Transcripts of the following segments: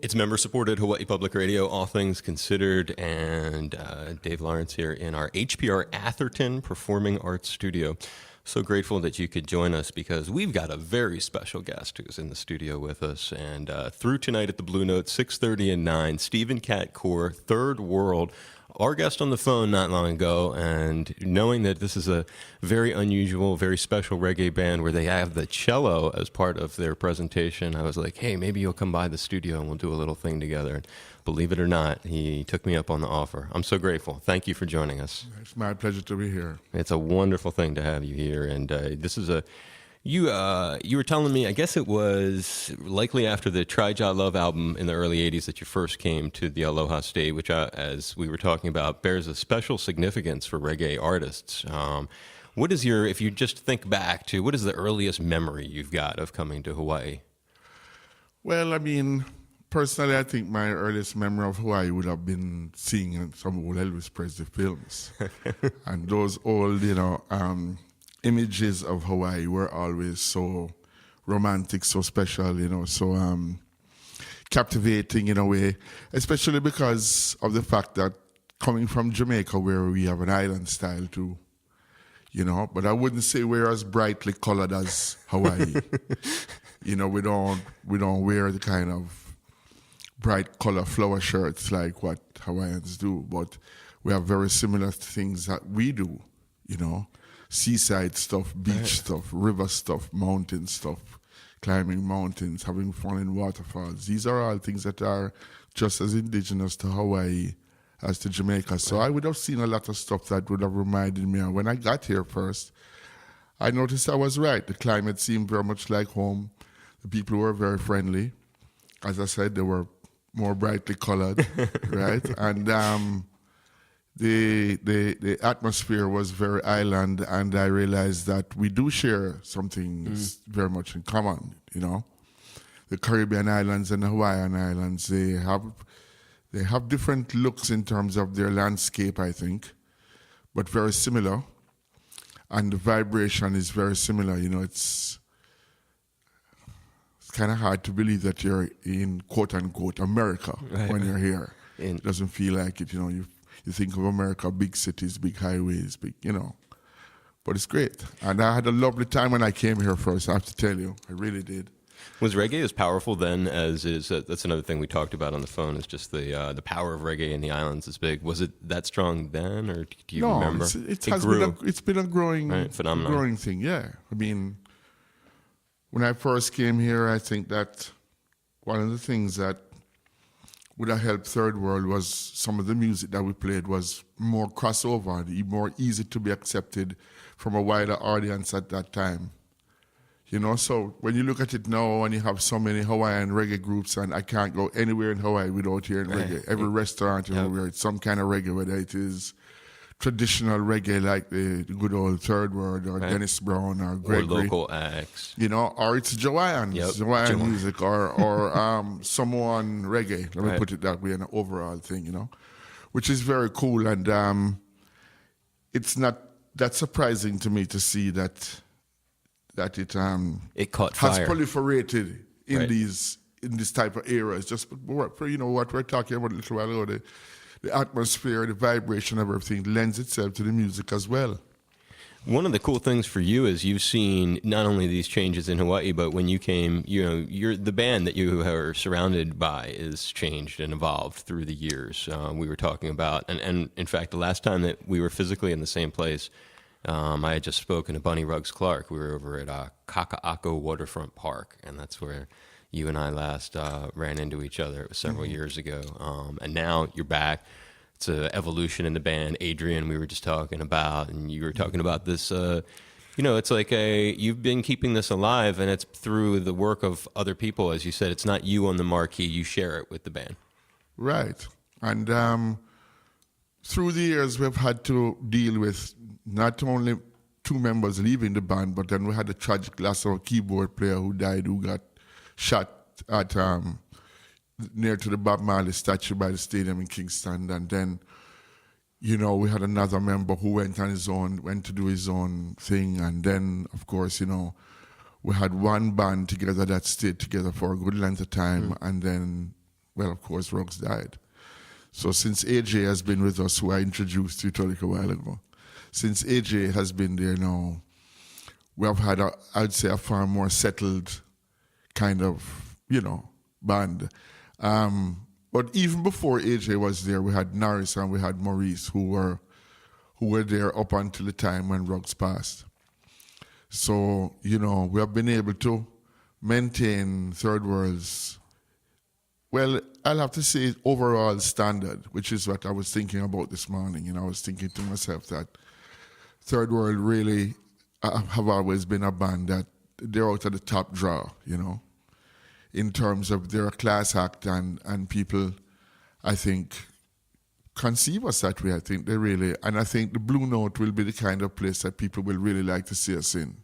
It's member-supported Hawaii Public Radio, All Things Considered, and Dave Lawrence here in our HPR Atherton Performing Arts Studio. So grateful that you could join us because we've got a very special guest who's in the studio with us. And through tonight at the Blue Note, 6:30 and 9, Stephen Cat Coore, Third World, our guest on the phone not long ago, and knowing that this is a very unusual, very special reggae band where they have the cello as part of their presentation, I was like, hey, maybe you'll come by the studio and we'll do a little thing together. And believe it or not, he took me up on the offer. I'm so grateful. Thank you for joining us. It's my pleasure to be here. It's a wonderful thing to have you here, and this is a... You were telling me, I guess it was likely after the Try Ja Love album in the early 80s that you first came to the Aloha State, which, as we were talking about, bears a special significance for reggae artists. What is your, if you just think back to, what is the earliest memory you've got of coming to Hawaii? Well, I mean, personally, I think my earliest memory of Hawaii would have been seeing some old Elvis Presley films. And those old, images of Hawaii were always so romantic, so special, so captivating in a way, especially because of the fact that coming from Jamaica, where we have an island style too, but I wouldn't say we're as brightly colored as Hawaii. We don't wear the kind of bright color flower shirts like what Hawaiians do, but we have very similar things that we do, seaside stuff, beach stuff, river stuff, mountain stuff, climbing mountains, having fun in waterfalls. These are all things that are just as indigenous to Hawaii as to Jamaica. So I would have seen a lot of stuff that would have reminded me. And when I got here first, I noticed I was right. The climate seemed very much like home. The people were very friendly. As I said, they were more brightly colored, right? And the atmosphere was very island, and I realized that we do share something very much in common. The Caribbean islands and the Hawaiian islands, they have different looks in terms of their landscape, I think, but very similar, and the vibration is very similar. It's kind of hard to believe that you're in quote unquote America when you're here. It doesn't feel like it. You think of America, big cities, big highways, but it's great. And I had a lovely time when I came here first, I have to tell you. I really did. Was reggae as powerful then as is, that's another thing we talked about on the phone, is just the power of reggae in the islands is big. Was it that strong then, or do you remember? It's been a growing phenomenon. Growing thing, yeah. I mean, when I first came here, I think that one of the things that would have helped Third World was some of the music that we played was more crossover, more easy to be accepted from a wider audience at that time. So when you look at it now and you have so many Hawaiian reggae groups, and I can't go anywhere in Hawaii without hearing reggae. Every restaurant, where it's some kind of reggae, whether it is traditional reggae like the good old Third World or Dennis Brown or Gregory. Or local acts. Or it's Hawaiian music or Samoan reggae. Let me put it that way, an overall thing, which is very cool. And it's not that surprising to me to see that it caught has fire. Proliferated in this type of eras. Just what we're talking about a little while ago, the atmosphere, the vibration of everything lends itself to the music as well. One of the cool things for you is you've seen not only these changes in Hawaii, but when you came, you're the band that you are surrounded by is changed and evolved through the years. We were talking about, and in fact, the last time that we were physically in the same place, I had just spoken to Bunny Ruggs Clark. We were over at Kaka'ako Waterfront Park, and that's where you and I last ran into each other. It was several years ago. And now you're back. It's an evolution in the band. Adrian, we were just talking about, and you were talking about this, it's like you've been keeping this alive, and it's through the work of other people. As you said, it's not you on the marquee. You share it with the band. Right. And through the years, we've had to deal with not only two members leaving the band, but then we had a tragic loss of a keyboard player who died, who got shot at near to the Bob Marley statue by the stadium in Kingston. And then, we had another member who went to do his own thing. And then, of course, we had one band together that stayed together for a good length of time. And then well, of course, Ruggs died. So since AJ has been with us, who I introduced you to a little while ago, since AJ has been there now, we have had, I'd say, a far more settled kind of, band. But even before AJ was there, we had Norris and we had Maurice, who were there up until the time when Ruggs passed. So, we have been able to maintain Third World's, well, I'll have to say overall standard, which is what I was thinking about this morning. I was thinking to myself that Third World really have always been a band that they're out of the top draw, in terms of they're a class act and people, I think, conceive us that way. I think they really, and I think the Blue Note will be the kind of place that people will really like to see us in.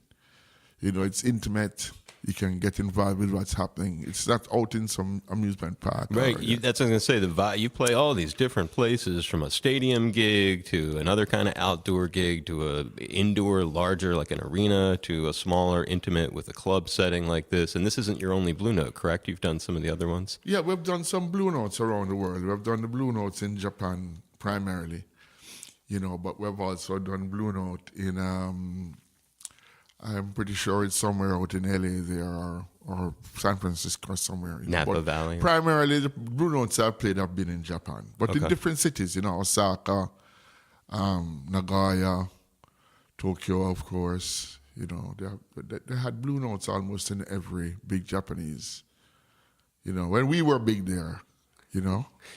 It's intimate. You can get involved with what's happening. It's not out in some amusement park. Right. That's what I was going to say. You play all these different places, from a stadium gig to another kind of outdoor gig to a indoor, larger, like an arena, to a smaller, intimate with a club setting like this. And this isn't your only Blue Note, correct? You've done some of the other ones? Yeah, we've done some Blue Notes around the world. We've done the Blue Notes in Japan primarily, but we've also done Blue Note in... I'm pretty sure it's somewhere out in LA there or San Francisco or somewhere. Napa Valley. Primarily, the Blue Notes I've played have been in Japan. But in different cities, Osaka, Nagoya, Tokyo, of course. They had Blue Notes almost in every big Japanese. When we were big there.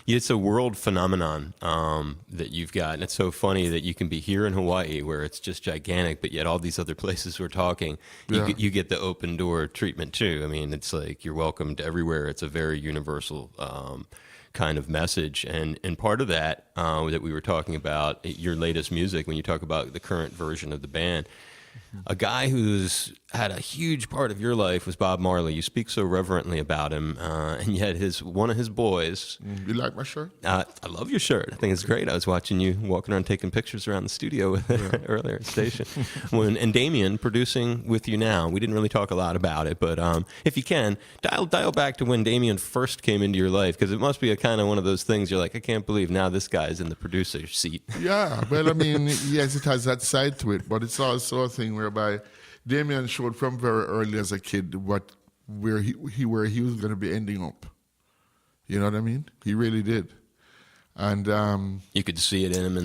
It's a world phenomenon that you've got. And it's so funny that you can be here in Hawaii where it's just gigantic, but yet all these other places we're talking, you get the open door treatment too. I mean, it's like you're welcomed everywhere. It's a very universal kind of message. And part of that that we were talking about, your latest music, when you talk about the current version of the band, a guy who's had a huge part of your life was Bob Marley. You speak so reverently about him, and yet one of his boys... You like my shirt? I love your shirt. I think it's great. I was watching you walking around taking pictures around the studio with it earlier at the station. And Damian producing with you now. We didn't really talk a lot about it, but if you can, dial back to when Damian first came into your life, because it must be a kind of one of those things you're like, I can't believe now this guy's in the producer seat. Yeah, well, I mean, yes, it has that side to it, but it's also a thing whereby Damian showed from very early as a kid where he was going to be ending up. You know what I mean? He really did. And you could see it in him.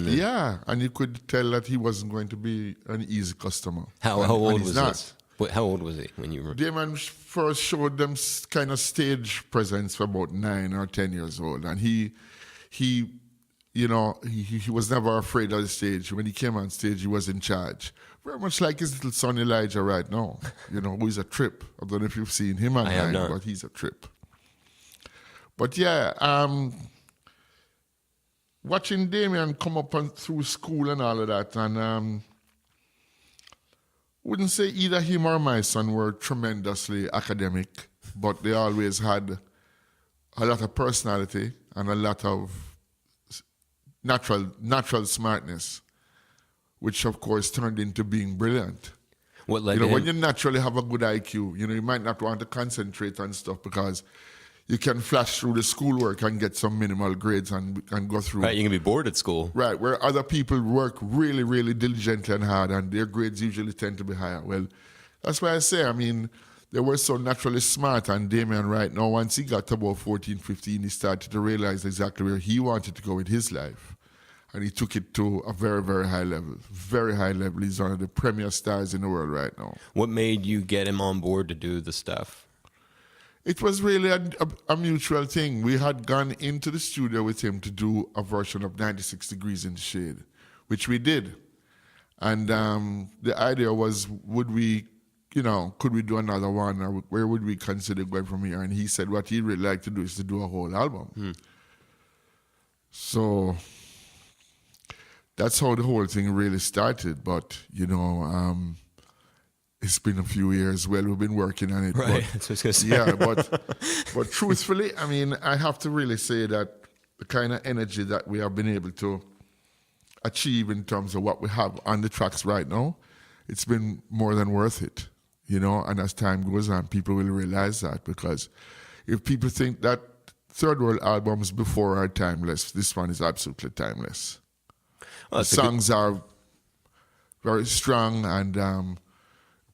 And you could tell that he wasn't going to be an easy customer. How old was this? How old was he when you were? Damian first showed them kind of stage presence for about 9 or 10 years old, and he was never afraid of the stage. When he came on stage, he was in charge. Very much like his little son Elijah right now, who is a trip. I don't know if you've seen him online, but he's a trip. But watching Damian come up through school and all of that, and wouldn't say either him or my son were tremendously academic, but they always had a lot of personality and a lot of natural smartness, which of course turned into being brilliant. What led when you naturally have a good IQ, you might not want to concentrate on stuff because you can flash through the schoolwork and get some minimal grades and go through. Right, you can be bored at school. Right, where other people work really, really diligently and hard, and their grades usually tend to be higher. Well, that's why I say, they were so naturally smart, and Damian right now, once he got to about 14, 15, he started to realize exactly where he wanted to go with his life. And he took it to a very, very high level. Very high level. He's one of the premier stars in the world right now. What made you get him on board to do the stuff? It was really a mutual thing. We had gone into the studio with him to do a version of 96 Degrees in the Shade, which we did. And the idea was, could we do another one, or where would we consider going from here? And he said what he'd really like to do is to do a whole album. So that's how the whole thing really started. But, it's been a few years. Well, we've been working on it. Right, that's what I was going to say. Yeah, but truthfully, I have to really say that the kind of energy that we have been able to achieve in terms of what we have on the tracks right now, it's been more than worth it, And as time goes on, people will realize that, because if people think that third world albums before are timeless. This one is absolutely timeless. Well, The songs are very strong, and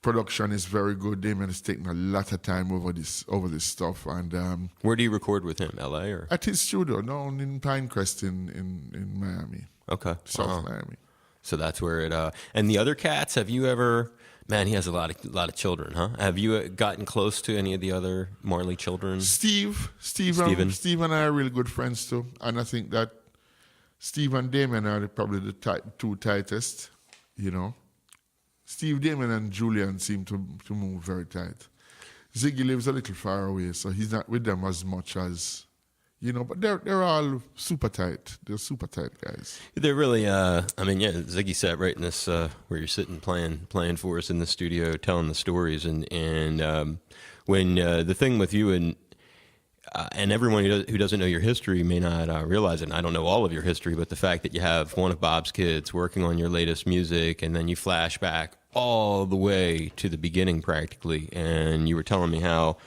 production is very good. Damian has taken a lot of time over this stuff. And where do you record with him? L.A. or? at his studio down in Pinecrest in Miami, Okay. South Miami. So that's where it. And the other cats, have you ever? Man, he has a lot of children, huh? Have you gotten close to any of the other Marley children? Steve and I are really good friends too, and I think that Steve and Damian are probably the two tightest. You know, Steve, Damian, and Julian seem to move very tight. Ziggy lives a little far away, so he's not with them as much as. You know, but they're all super tight. They're super tight guys. They're really. I mean, yeah. Ziggy sat right in this where you're sitting playing for us in the studio, telling the stories, and when the thing with you and everyone who doesn't know your history may not realize it. And I don't know all of your history, but the fact that you have one of Bob's kids working on your latest music, and then you flash back all the way to the beginning, practically, and you were telling me how.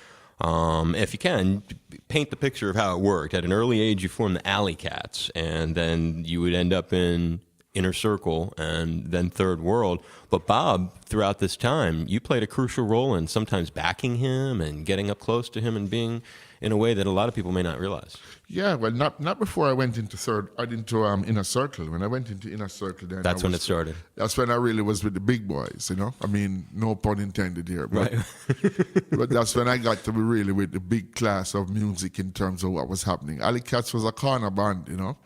If you can, paint the picture of how it worked. At an early age, you formed the Alley Cats, and then you would end up in Inner Circle and then Third World. But Bob, throughout this time, you played a crucial role in sometimes backing him and getting up close to him and being in a way that a lot of people may not realize. Yeah, well, not before I went into Inner Circle. When I went into Inner Circle, then That's when it started. That's when I really was with the big boys, you know. I mean, no pun intended here, but, Right. but that's when I got to be really with the big class of music in terms of what was happening. Alley Cats was a corner band, you know.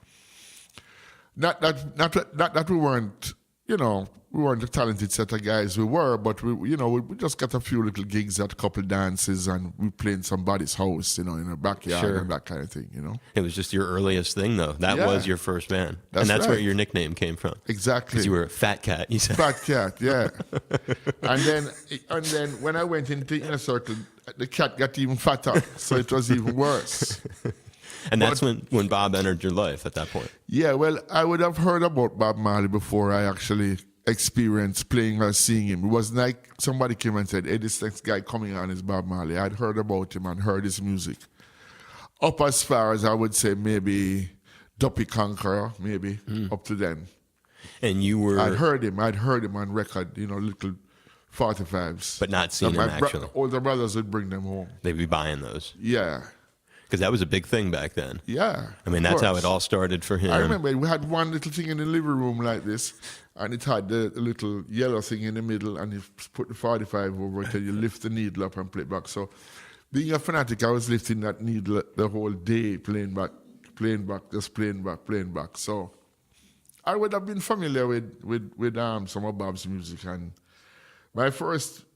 Not that we weren't, you know, we weren't a talented set of guys. We were, but we just got a few little gigs at a couple dances, and we played somebody's house, you know, in a backyard Sure. and that kind of thing, you know. It was just your earliest thing, though. That Yeah. was your first band. That's and that's where right. your nickname came from. Exactly. Because you were a fat cat, you said. Fat cat, yeah. and then when I went into Inner Circle, the cat got even fatter, so it was even worse. And that's when Bob entered your life at that point. Yeah, well, I would have heard about Bob Marley before I actually experienced playing or seeing him. It wasn't like somebody came and said, hey, this next guy coming on is Bob Marley. I'd heard about him and heard his music. Up as far as I would say maybe Duppy Conqueror, maybe, up to then. And you were... I'd heard him on record, you know, little 45s. But not seen And him, actually. Older brothers would bring them home. They'd be buying those. Yeah. Because that was a big thing back then. Yeah. I mean, that's how it all started for him. I remember we had one little thing in the living room like this, and it had the little yellow thing in the middle, and you put the 45 over it, and you lift the needle up and play back. So, being a fanatic, I was lifting that needle the whole day, playing back, just playing back. So, I would have been familiar with some of Bob's music, and my first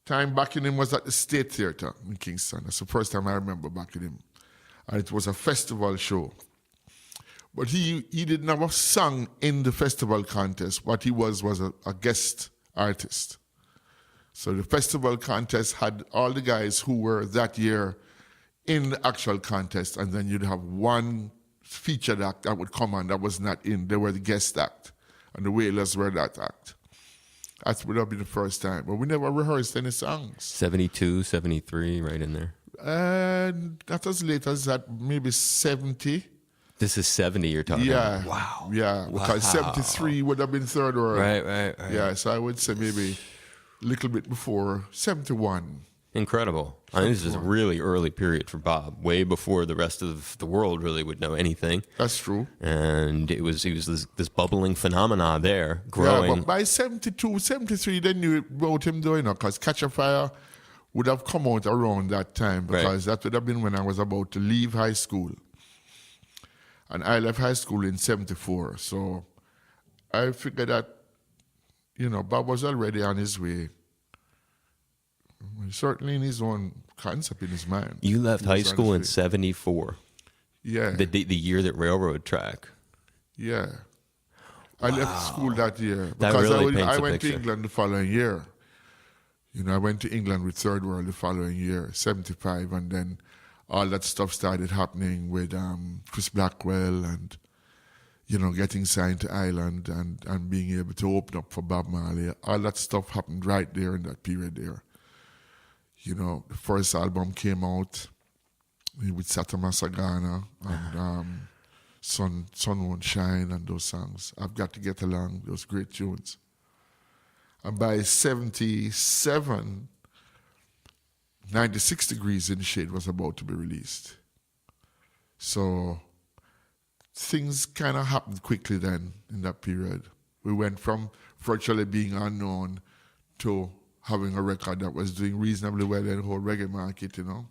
time backing him was at the State Theatre in Kingston. That's the first time I remember backing him. And it was a festival show. But he did never sung in the festival contest. What he was a guest artist. So the festival contest had all the guys who were that year in the actual contest, and then you'd have one featured act that would come on that was not in. They were the guest act, and the Wailers were that act. That would have been the first time. But we never rehearsed any songs. 72, 73, right in there. Not as late as that, maybe 70. This is 70 you're talking Yeah. about. Wow. Yeah, because 73 would have been Third World. Right. Yeah, so I would say maybe a little bit before 71. Incredible. I mean, this is a really early period for Bob, way before the rest of the world really would know anything. That's true. And he was this bubbling phenomena there, growing. Yeah, but by 72, 73, they knew about him doing it, because Catch a Fire would have come out around that time, because that would have been when I was about to leave high school. And I left high school in 74. So I figured that, you know, Bob was already on his way. Certainly in his own concept in his mind. You left high school in 74. Yeah. The year that railroad track. Yeah. I left school that year. That Because really paints I a went to picture. England the following year. You know, I went to England with Third World the following year, 75, and then all that stuff started happening with Chris Blackwell and, you know, getting signed to Ireland and being able to open up for Bob Marley. All that stuff happened right there in that period there. You know, the first album came out, with Satama Sagana and Sun Won't Shine and those songs. I've Got to Get Along, those great tunes. And by 77, 96 Degrees in the Shade was about to be released. So things kind of happened quickly then in that period. We went from virtually being unknown to having a record that was doing reasonably well in the whole reggae market, you know.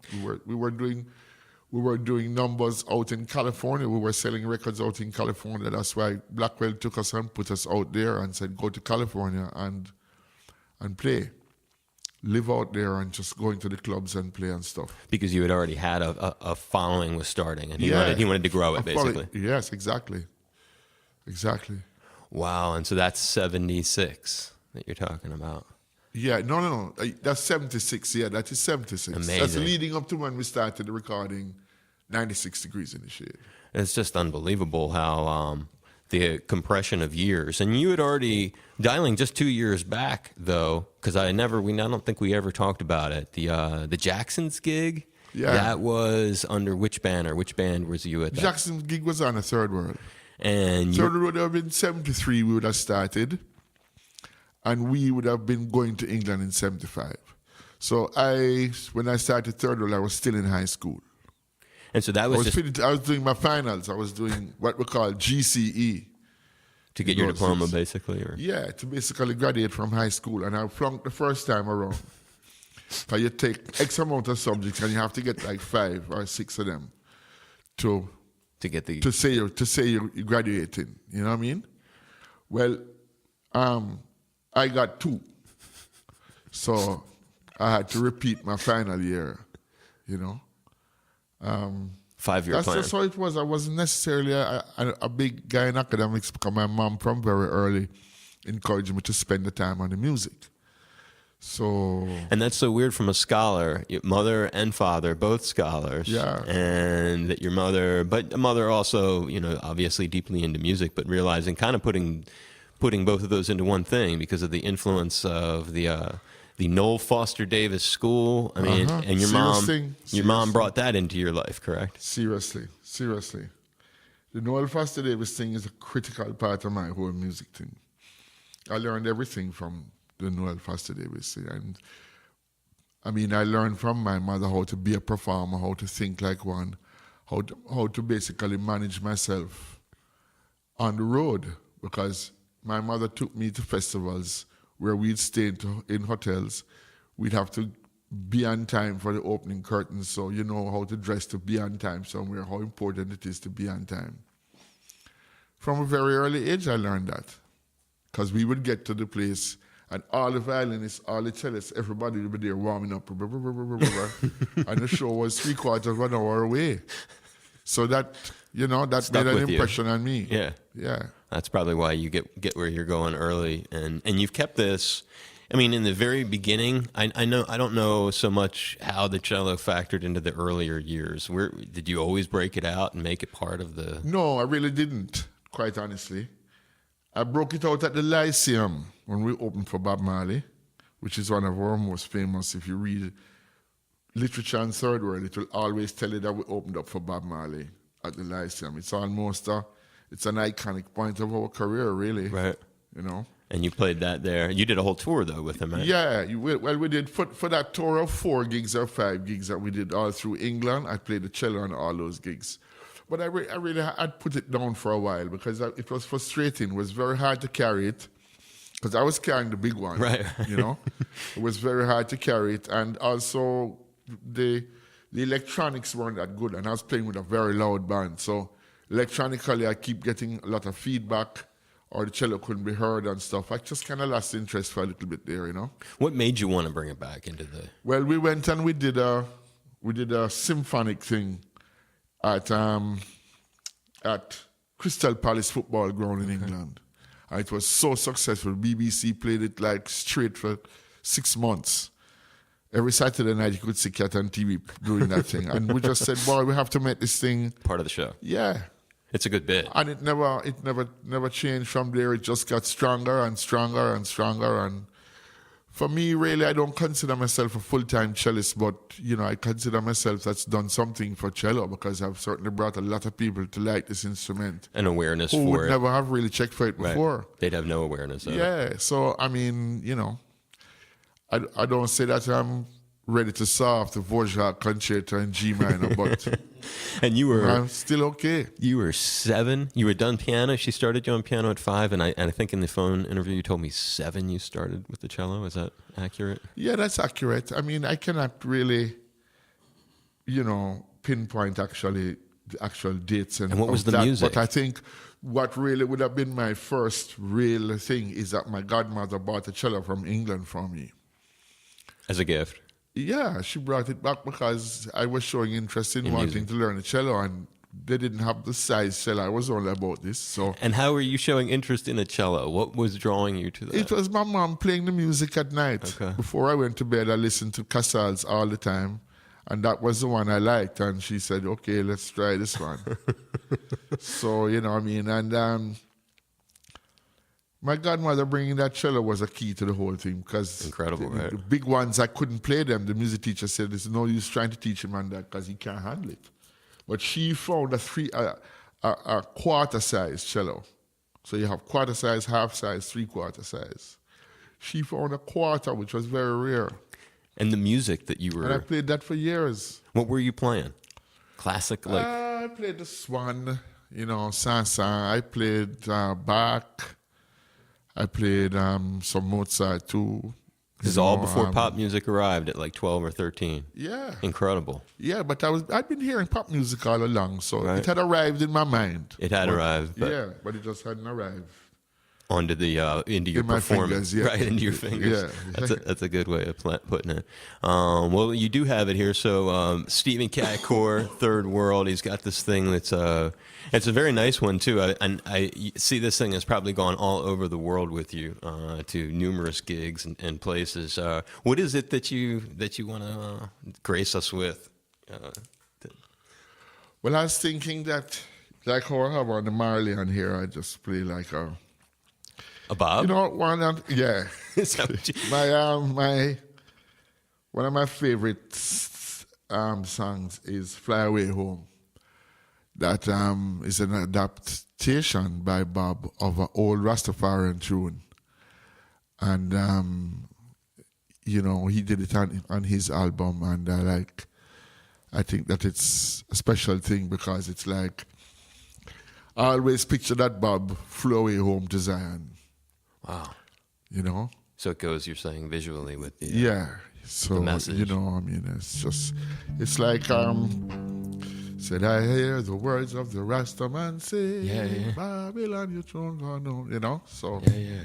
We were doing numbers out in California. We were selling records out in California. That's why Blackwell took us and put us out there and said, go to California and play. Live out there and just go into the clubs and play and stuff. Because you had already had a following was starting, and he wanted to grow it, basically. Yes, exactly. Exactly. Wow, and so that's 76 that you're talking about. Yeah, no. That's 76. Yeah, that is 76. Amazing. That's leading up to when we started the recording 96 Degrees in the Shade. It's just unbelievable how the compression of years. And you had already, dialing just 2 years back, though, because I don't think we ever talked about it. The Jackson's gig, that was under which banner? Which band was you at that? Jackson's gig was on a Third World. And Third World would have been 73, we would have started. And we would have been going to England in 75. So when I started Third World, I was still in high school. And so that was I was doing my finals. I was doing what we call GCE. To get your diploma, basically? Or? Yeah, to basically graduate from high school. And I flunked the first time around. So you take X amount of subjects and you have to get like 5 or 6 of them to get the... To say you're graduating. You know what I mean? Well, I got 2. So I had to repeat my final year, you know. 5-year plan. That's just how it was. I wasn't necessarily a big guy in academics because my mom from very early encouraged me to spend the time on the music. So... And that's so weird from a scholar, your mother and father, both scholars. Yeah. And that your mother, but a mother also, you know, obviously deeply into music, but realizing kind of putting both of those into one thing because of the influence of the Noel Foster Davis School. I mean, and your mom brought that into your life, correct? Seriously. The Noel Foster Davis thing is a critical part of my whole music thing. I learned everything from the Noel Foster Davis thing. And I mean, I learned from my mother how to be a performer, how to think like one, how to basically manage myself on the road, because my mother took me to festivals where we'd stay in hotels. We'd have to be on time for the opening curtains, so you know how to dress to be on time somewhere, how important it is to be on time. From a very early age, I learned that. Because we would get to the place, and all the violinists, all the cellists, everybody would be there warming up. And the show was 3/4 of an hour away. So that, you know, that made an impression on me. Yeah. Yeah. That's probably why you get where you're going early. And you've kept this. I mean, in the very beginning, I don't know so much how the cello factored into the earlier years. Where did you always break it out and make it part of the... No, I really didn't, quite honestly. I broke it out at the Lyceum when we opened for Bob Marley, which is one of our most famous. If you read literature and Third World, it will always tell you that we opened up for Bob Marley at the Lyceum. It's almost it's an iconic point of our career, really. Right. You know. And you played that there. You did a whole tour, though, with him, right? Yeah. We did, for that tour of 4 gigs or 5 gigs that we did all through England, I played the cello on all those gigs. But I really had put it down for a while because it was frustrating. It was very hard to carry it because I was carrying the big one, right. You know. It was very hard to carry it. And also the electronics weren't that good. And I was playing with a very loud band. So electronically, I keep getting a lot of feedback, or the cello couldn't be heard and stuff. I just kind of lost interest for a little bit there, you know. What made you want to bring it back into the... Well, we went and we did a symphonic thing at Crystal Palace Football Ground in England. And it was so successful. BBC played it like straight for 6 months. Every Saturday night you could see Cat on TV doing that thing. And we just said, boy, we have to make this thing part of the show. Yeah. It's a good bit. And it never changed from there. It just got stronger and stronger and stronger. And For me, really, I don't consider myself a full-time cellist, but, you know, I consider myself that's done something for cello because I've certainly brought a lot of people to like this instrument. An awareness who for would it. never have really checked for it Right. before. They'd have no awareness of it. Yeah, so, I mean, you know, I don't say that I'm ready to solve the Dvorak concerto in G minor, but And you were I'm still okay. You were 7. You had done piano. She started you on piano at 5, and I think in the phone interview you told me 7 you started with the cello. Is that accurate? Yeah, that's accurate. I mean, I cannot really, you know, pinpoint the actual dates and what was of the that, music? But I think what really would have been my first real thing is that my godmother bought a cello from England for me. As a gift. Yeah, she brought it back because I was showing interest in wanting music. to learn the cello, and they didn't have the size cello. I was all about this, so And how were you showing interest in a cello? What was drawing you to that? it was my mom playing the music at night. Okay. Before I went to bed, I listened to Casals all the time, and that was the one I liked. And she said, "Okay, let's try this one." So, you know what I mean? And my godmother bringing that cello was a key to the whole thing because Incredible, right? the big ones, I couldn't play them. The music teacher said there's no use trying to teach him on that because he can't handle it. But she found a quarter size cello. So you have quarter size, half size, 3/4 size. She found a quarter, which was very rare. And the music that you And I were... played that for years. What were you playing? Classic, like... I played the Swan, you know, Sansan. I played Bach. I played some Mozart too. This is all before pop music arrived at like 12 or 13. Yeah. Incredible. Yeah, but I'd been hearing pop music all along, so Right. it had arrived in my mind. It had arrived, but Yeah, but it just hadn't arrived. onto the into your In my performance, fingers, yeah. right into your fingers. Yeah. That's a good way of putting it. Well, you do have it here. So Stephen Cat Coore, Third World. He's got this thing that's it's a very nice one too. I see this thing has probably gone all over the world with you to numerous gigs and places. What is it that you want to grace us with? Well, I was thinking that, like how I have on the Marley on here, I just play like a Bob? You know, yeah. Is that what you- One of my favorite songs is "Fly Away Home." That is an adaptation by Bob of an old Rastafarian tune, and you know, he did it on his album, and I think that it's a special thing because it's like I always picture that Bob flew away home to Zion. Wow. You know? So it goes, you're saying, visually with the... Yeah. So, the message. you know, I mean, it's like, said I hear the words of the Rastaman say, Yeah. Babylon, you don't know, you know? So, Yeah.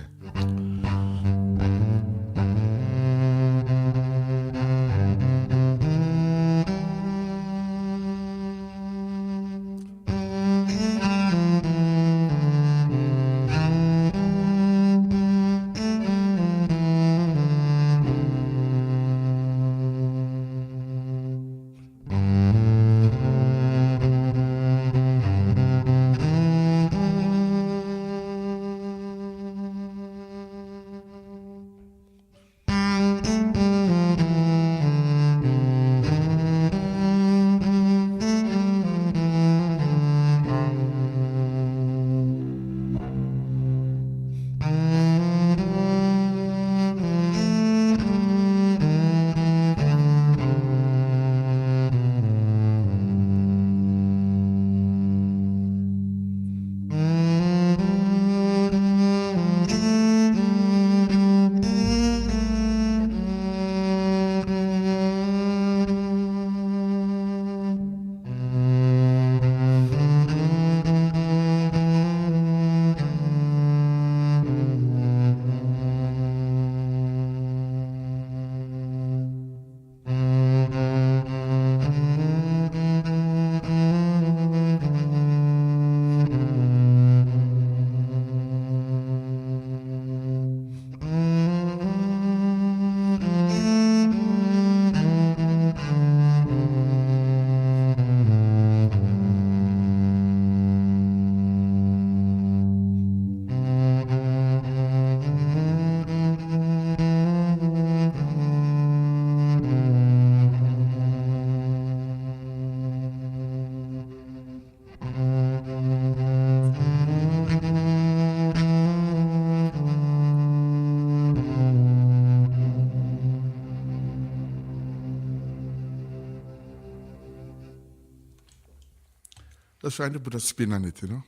just trying to put a spin on it, you know.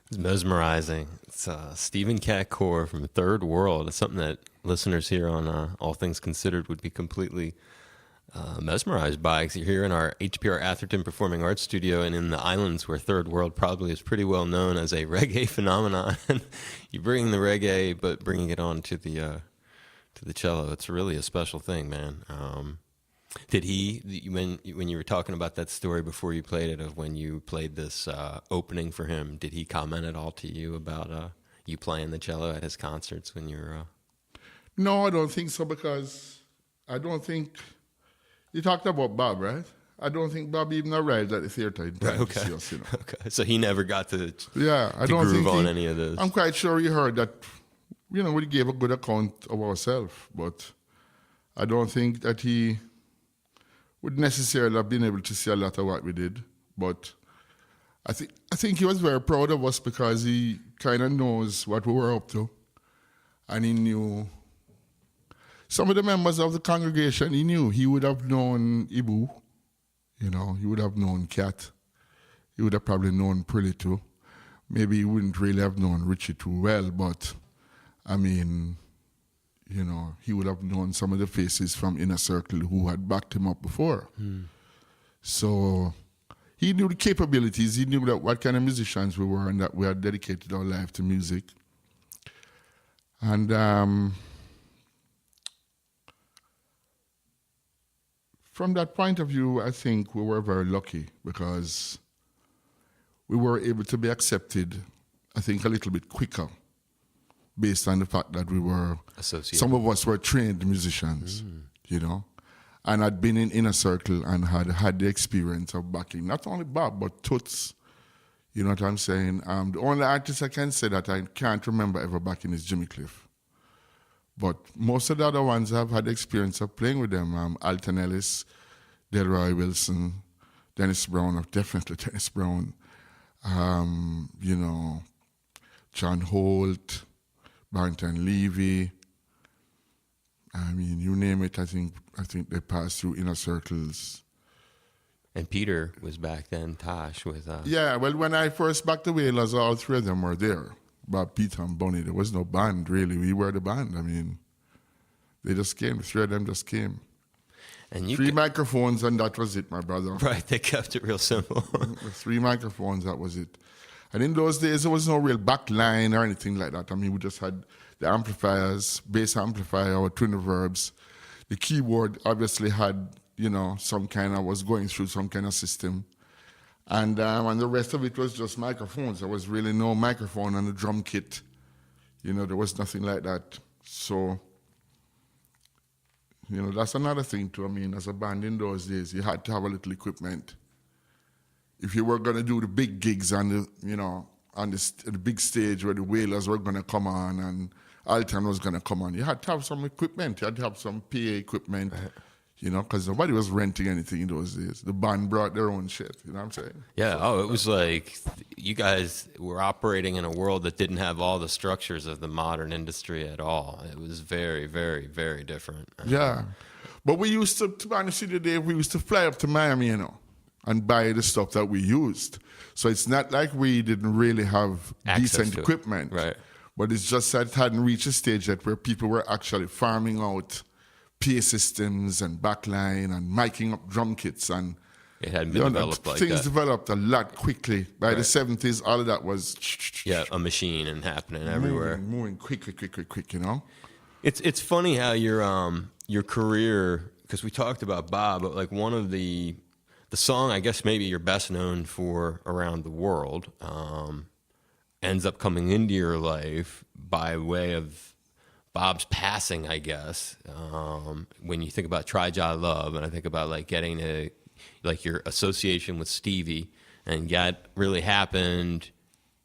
It's mesmerizing. It's Stephen Cat Coore from Third World. It's something that listeners here on All Things Considered would be completely mesmerized by, because you're here in our HPR Atherton Performing Arts Studio and in the islands where Third World probably is pretty well known as a reggae phenomenon. You bring the reggae, but bringing it on to the cello. It's really a special thing, man. Did he, when you were talking about that story before you played it, of when you played this opening for him, did he comment at all to you about you playing the cello at his concerts when you're... No, I don't think so, because I don't think... You talked about Bob, right? I don't think Bob even arrived at the theater in time to see us, you know. Okay, so he never got to I don't groove think on any of this. I'm quite sure he heard that, you know, we gave a good account of ourselves, but I don't think that he would necessarily have been able to see a lot of what we did. But I think he was very proud of us, because he kind of knows what we were up to, and he knew some of the members of the congregation. He knew. He would have known Ibu, you know. He would have known Cat. He would have probably known Prilly too. Maybe he wouldn't really have known Richie too well, but I mean, you know, he would have known some of the faces from Inner Circle who had backed him up before. So he knew the capabilities. He knew that what kind of musicians we were, and that we had dedicated our life to music. And from that point of view, I think we were very lucky, because we were able to be accepted, I think, a little bit quicker, based on the fact that we were, some of us were trained musicians, you know, and had been in Inner Circle and had the experience of backing not only Bob, but Toots, you know what I'm saying? The only artist I can say that I can't remember ever backing is Jimmy Cliff. But most of the other ones I've had the experience of playing with them. Alton Ellis, Delroy Wilson, Dennis Brown, definitely Dennis Brown, you know, John Holt, Barrington Levy. I mean, you name it, I think they passed through Inner Circles. And Peter was back then, Tosh, with... Yeah, well, when I first backed the Wailers, all three of them were there. Bob, Peter, and Bunny. There was no band, really. We were the band. I mean, they just came. The three of them just came. And you 3 microphones, and that was it, my brother. Right, they kept it real simple. 3 microphones, that was it. And in those days, there was no real back line or anything like that. I mean, we just had the amplifiers, bass amplifier, our twin reverbs. The keyboard obviously had, you know, was going through some kind of system. And the rest of it was just microphones. There was really no microphone on the drum kit. You know, there was nothing like that. So, you know, that's another thing too. I mean, as a band in those days, you had to have a little equipment. If you were going to do the big gigs on the, you know, on the big stage where the Wailers were going to come on and Alton was going to come on, you had to have some equipment. You had to have some PA equipment. You know, because nobody was renting anything in those days. The band brought their own shit, you know what I'm saying? Yeah, oh, it was like you guys were operating in a world that didn't have all the structures of the modern industry at all. It was very, very, very different. Yeah. But we used to be honest with you, Dave, we used to fly up to Miami, you know, and buy the stuff that we used. So it's not like we didn't really have decent equipment. Right. But it's just that it hadn't reached a stage yet where people were actually farming out PA systems and backline and miking up drum kits, and it hadn't been developed like that. Things developed a lot quickly. By the 70s, all of that was a machine and happening everywhere. Moving quick, you know? It's funny how your career, because we talked about Bob, but like one of the song I guess maybe you're best known for around the world ends up coming into your life by way of Bob's passing, I guess. When you think about Try Jah Love, and I think about like getting to like your association with Stevie, and that really happened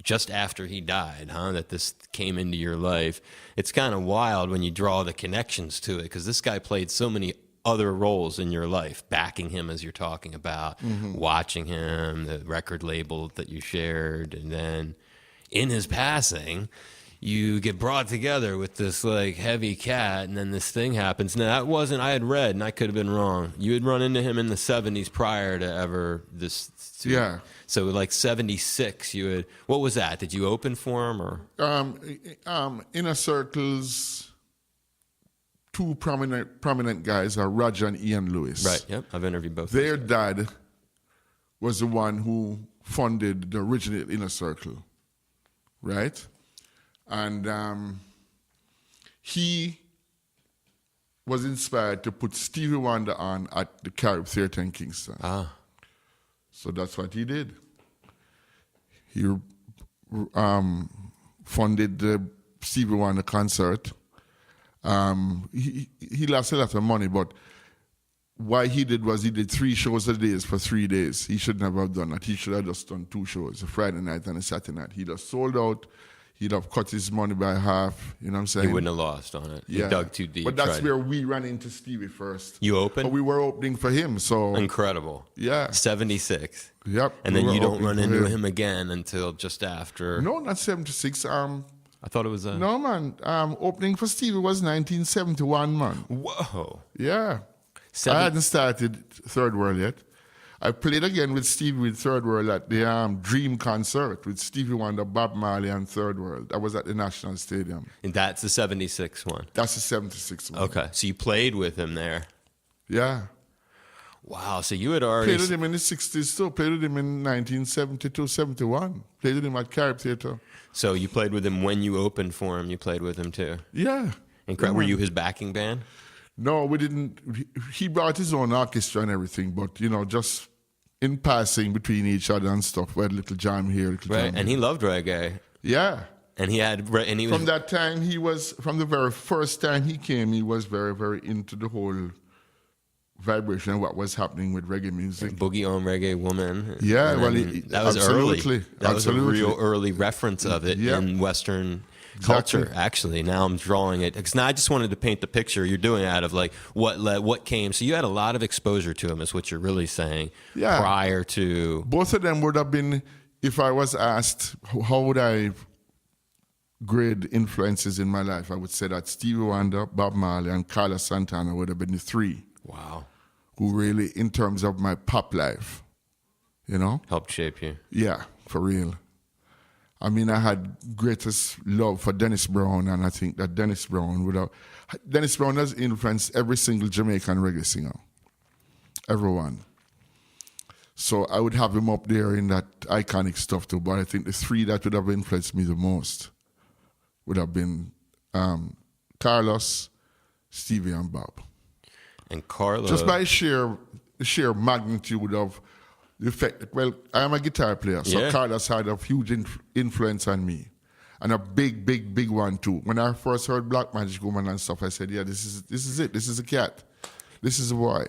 just after he died, huh? That this came into your life. It's kind of wild when you draw the connections to it, because this guy played so many other roles in your life, backing him as you're talking about, watching him, the record label that you shared, and then in his passing, you get brought together with this like heavy cat, and then this thing happens. Now that wasn't, I had read, and I could have been wrong. You had run into him in the 70s prior to ever this. Yeah. So like 76, you had, what was that? Did you open for him or? Inner Circle's two prominent guys are Roger and Ian Lewis. Right, yep, I've interviewed both. Their dad was the one who funded the original Inner Circle, right? And he was inspired to put Stevie Wonder on at the Carib Theatre in Kingston. Ah. So that's what he did. He funded the Stevie Wonder concert. He lost a lot of money, but what he did was he did 3 shows a day for 3 days. He should never have done that. He should have just done 2 shows, a Friday night and a Saturday night. He'd have sold out. He'd have cut his money by half. You know what I'm saying? He wouldn't have lost on it. Yeah. He dug too deep. But that's where we ran into Stevie first. You opened? But we were opening for him, so... Incredible. Yeah. 76. Yep. And then you don't run into him again until just after... No, not 76. I thought it was a... No, man. Opening for Stevie was 1971, man. Whoa. Yeah. I hadn't started Third World yet. I played again with Stevie with Third World at the Dream concert with Stevie Wonder, Bob Marley, and Third World. That was at the National Stadium. And that's the 76 one? That's the 76 one. Okay, so you played with him there. Yeah. Wow, so you had already... Played with him in the 60s too. Played with him in 1972, 71. Played with him at Carib Theatre. So you played with him when you opened for him, you played with him too? Yeah. Were you his backing band? No, we didn't. He brought his own orchestra and everything, but, you know, just in passing between each other and stuff. We had a little jam here, little Right, jam and here. he loved reggae. Yeah. And he had... And he was, From that time, from the very first time he came, he was very, very into the whole vibration and what was happening with reggae music. Boogie on Reggae Woman. Yeah, And well, that was absolutely. early. That was a real early reference of it Yep. in Western Exactly. culture. Actually, now I'm drawing it because now I just wanted to paint the picture you're doing out of like what came. So you had a lot of exposure to him, is what you're really saying. Yeah. Prior to Both of them would have been, if I was asked how would I grade influences in my life, I would say that Stevie Wonder, Bob Marley, and Carlos Santana would have been the 3. Wow. Who really, in terms of my pop life, you know? Helped shape you. Yeah, for real. I mean, I had greatest love for Dennis Brown, and I think that Dennis Brown has influenced every single Jamaican reggae singer. Everyone. So I would have him up there in that iconic stuff too, but I think the 3 that would have influenced me the most would have been Carlos, Stevie, and Bob. And Carlos... Just by sheer magnitude of the fact, well, I am a guitar player, so Yeah. Carlos had a huge influence on me. And a big, big, big one too. When I first heard Black Magic Woman and stuff, I said, yeah, this is it. This is a cat. This is a boy.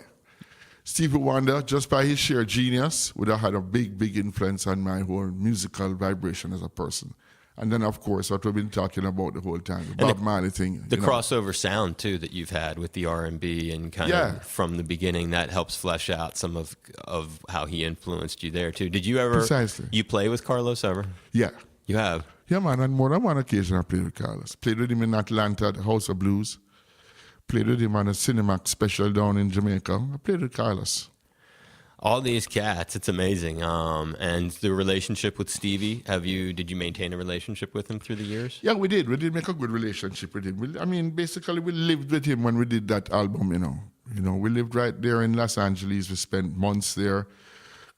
Stevie Wonder, just by his sheer genius, would have had a big, big influence on my whole musical vibration as a person. And then, of course, what we've been talking about the whole time, the Bob Marley thing. The crossover sound too that you've had with the R&B and kind of from the beginning, that helps flesh out some of how he influenced you there too. Did you ever you play with Carlos ever? Yeah. You have? Yeah, man. On more than one occasion I played with Carlos. Played with him in Atlanta at the House of Blues. Played with him on a Cinemax special down in Jamaica. I played with Carlos. All these cats, it's amazing. And the relationship with Stevie, did you maintain a relationship with him through the years? Yeah, we did. We did make a good relationship with him. Basically, we lived with him when we did that album, you know. We lived right there in Los Angeles. We spent months there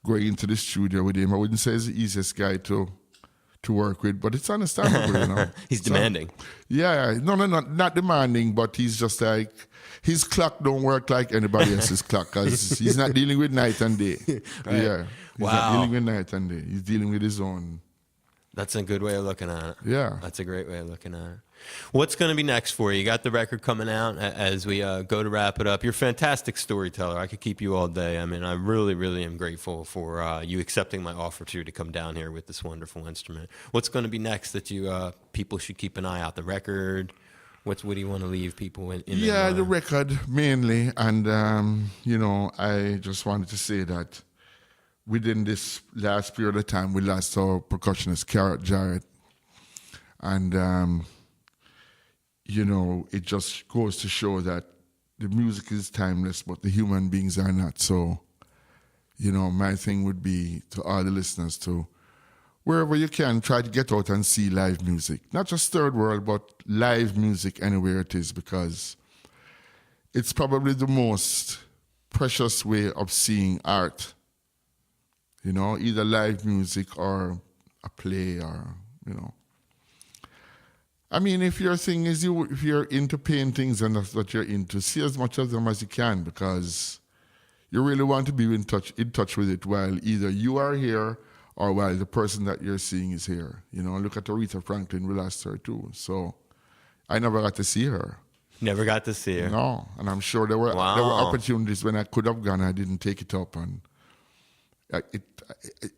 going into the studio with him. I wouldn't say he's the easiest guy to work with, but it's understandable, you know. He's demanding. Yeah, no, not demanding, but he's just like, his clock don't work like anybody else's clock, because he's not dealing with night and day. Right. Yeah, he's not dealing with night and day. He's dealing with his own. That's a good way of looking at it. Yeah. That's a great way of looking at it. What's going to be next for you? You got the record coming out as we go to wrap it up. You're a fantastic storyteller. I could keep you all day. I mean, I really, really am grateful for you accepting my offer to come down here with this wonderful instrument. What's going to be next that you people should keep an eye out? The record? What do you want to leave people in the record mainly. And, I just wanted to say that within this last period of time, we lost our percussionist, Carrot Jarrett. And, you know, it just goes to show that the music is timeless, but the human beings are not. So, you know, my thing would be to all the listeners to, wherever you can, try to get out and see live music. Not just third world, but live music anywhere it is, because it's probably the most precious way of seeing art. You know, either live music or a play or, you know. I mean, if your thing is if you're into paintings and that's what you're into, see as much of them as you can, because you really want to be in touch with it while either you are here or while the person that you're seeing is here. You know, look at Aretha Franklin, we lost her too. So I never got to see her. Never got to see her. No, and I'm sure there were opportunities when I could have gone, I didn't take it up, and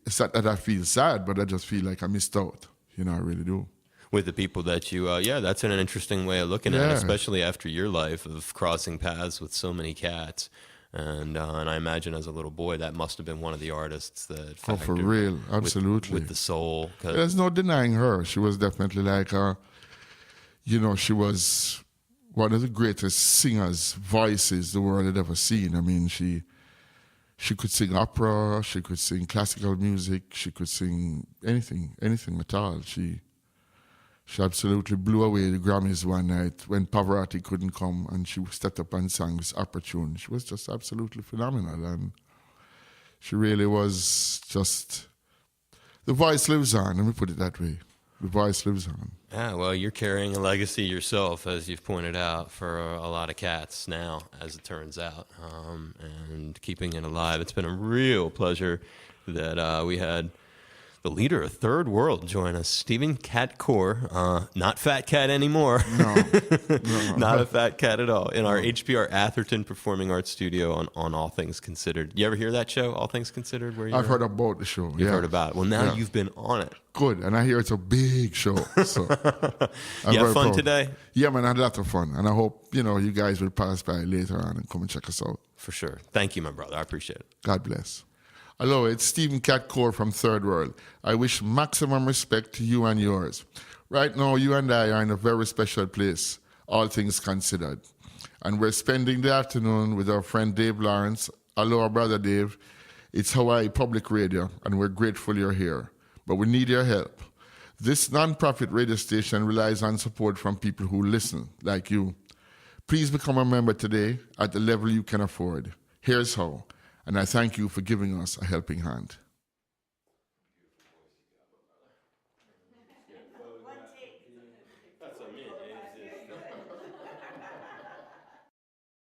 it's not that I feel sad, but I just feel like I missed out. You know, I really do. With the people that you, that's an interesting way of looking at it, especially after your life of crossing paths with so many cats. And I imagine as a little boy, that must have been one of the artists that factored for real, absolutely. With the soul. There's no denying her. She was definitely like, you know, she was one of the greatest singers, voices the world had ever seen. I mean, she could sing opera, she could sing classical music, she could sing anything at all. She absolutely blew away the Grammys one night when Pavarotti couldn't come, and she stepped up and sang this opera tune. She was just absolutely phenomenal, and she really was just... The voice lives on, let me put it that way. The voice lives on. Yeah, well, you're carrying a legacy yourself, as you've pointed out, for a lot of cats now, as it turns out, and keeping it alive. It's been a real pleasure that we had the leader of Third World join us, Stephen Cat Coore, not Fat Cat anymore. No. Not a fat cat at all. In our HPR Atherton Performing Arts Studio on All Things Considered. You ever hear that show, All Things Considered? I've heard about the show. You've heard about it. Well, now you've been on it. Good, and I hear it's a big show. So you have fun today? Yeah, man, I had a lot of fun, and I hope you guys will pass by later on and come and check us out. For sure. Thank you, my brother. I appreciate it. God bless. Hello, it's Stephen Cat Coore from Third World. I wish maximum respect to you and yours. Right now, you and I are in a very special place, all things considered. And we're spending the afternoon with our friend Dave Lawrence. Hello, brother Dave. It's Hawaii Public Radio, and we're grateful you're here. But we need your help. This non-profit radio station relies on support from people who listen, like you. Please become a member today at the level you can afford. Here's how. And I thank you for giving us a helping hand.